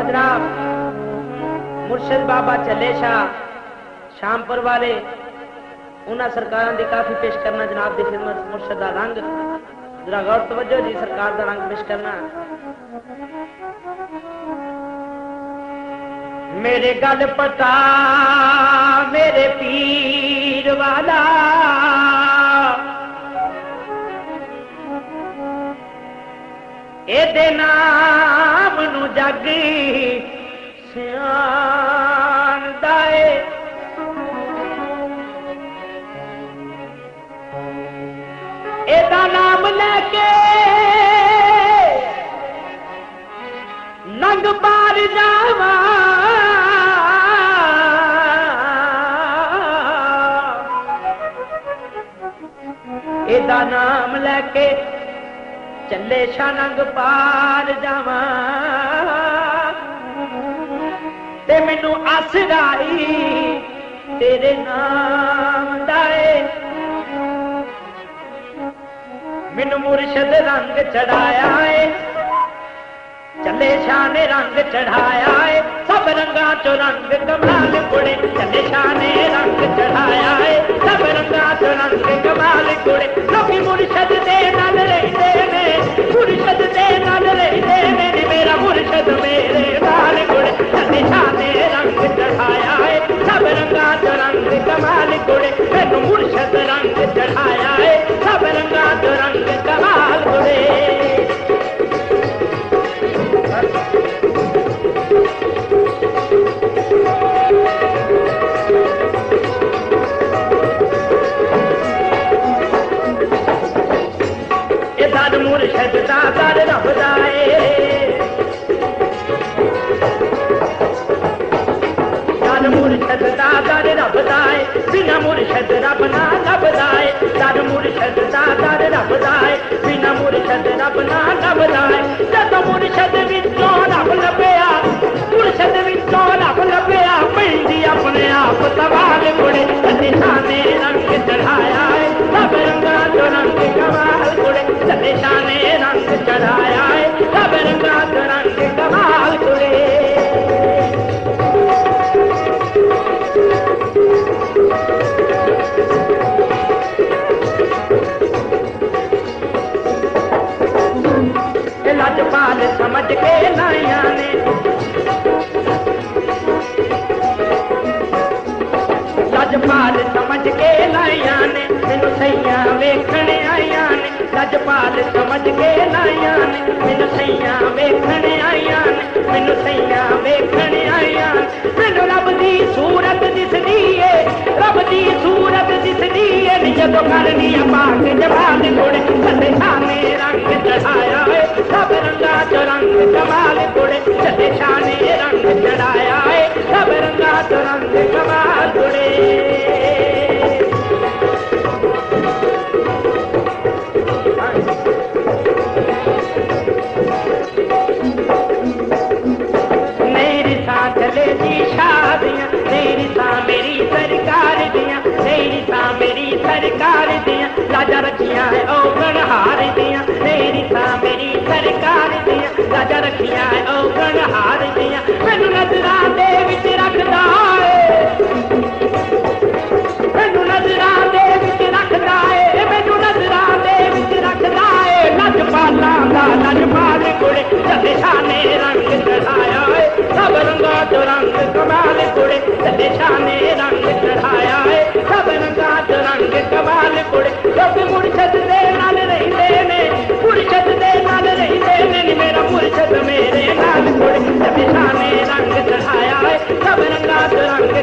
जनाब मुर्शद बाबा चले शाह शामपुर वाले उन्होंने सरकारों की काफी पेश करना जनाब की खिदमत मुर्शद का रंग जरा गौर तवज्जो जी सरकार का रंग पेश करना। मेरे गल पता मेरे पीर वाला एदे नाम नू जग सियाणदा है। एदा नाम लेके नंग पार जावा एदा नाम लेके चले शानंग पार जावा ते मैनू आसराई तेरे नाम दाए। मैनू मुर्शद रंग चढ़ाया है चले शाह ने रंग चढ़ाया है सब रंगा चो रंग कमाल कुड़े चले शाह ने रंग चढ़ाया है सब रंगा चो रंग कमाल कुड़े लोग मुर्शद दे नाल रहते ने मुर्शद दे नाल रहते ने मेरा मुर्शद मेरे नाल कुड़े चले शाह ने रंग चढ़ाया है सब रंगा चो रंग कमाल कुड़े मैनू मुर्शद रंग चढ़ाया है सब रंगा चो रंग कमाल कुड़े। मुर्शद दा दर रबदा दर मुर्शद दा दर रबदा बिना मुर्शद रब ना लभदा दर मुर्शद दा दर रबदा बिना मुर्शद रब ना लभदा जदों मुर्शद विचों रब लभया मुर्शद विचों रब लभया पैंदी अपने आप तवाल कुड़े चले शाह ने रंग चढ़ाया है सब रंगा चो रंग कमाल कुड़े चले शाह ने रंग चढ़ाया है सब रंगा चो रंग कमाल कुड़े। लजपाल समझ के लाया ने लजपाल समझ के लाया ने मैनू सैया वेखने आया ने लजपाल समझ के लाया ने मैनू सैया वेखने आया ने मैनू सैया वेखने आया मैनू रब दी सूरत दिसदी है रब दी सूरत दिसदी है जदों करनी पाक जवाब कुड़े चले शाह ने रंग चढ़ाया है सब रंगा चो रंग कमाल कुड़े चले शाह ने रंग चढ़ाया है सब रंगा चो रंग कमाल कुड़े। मेरी सा चले जी शादियां मेरी सा मेरी सरकार दियां मेरी सा मेरी सरकार दियां राजा रखियां है ओ गणहार दियां मेरी सा मेरी सरकार दियां राजा रखियां है ओ गणहार दियां मैनू नजरां दे विच रखदा मैनू नजरां दे विच रखदा मैनू नजरां दे विच रखदा लजपालां दा लजपाल कुड़े चले शाह ने रंग चढ़ाया है सब रंगा चो रंग कमाल कुड़े चले शाह ने रंग चढ़ाया है सब रंगा चो रंग कमाल कुड़े लोग मुर्शद दे नाल रहंदे ने मुर्शद दे नाल रहंदे ने मेरा मुर्शद मेरे नाल कुड़े चले शाह ने रंग चढ़ाया है सब रंगा चो रंग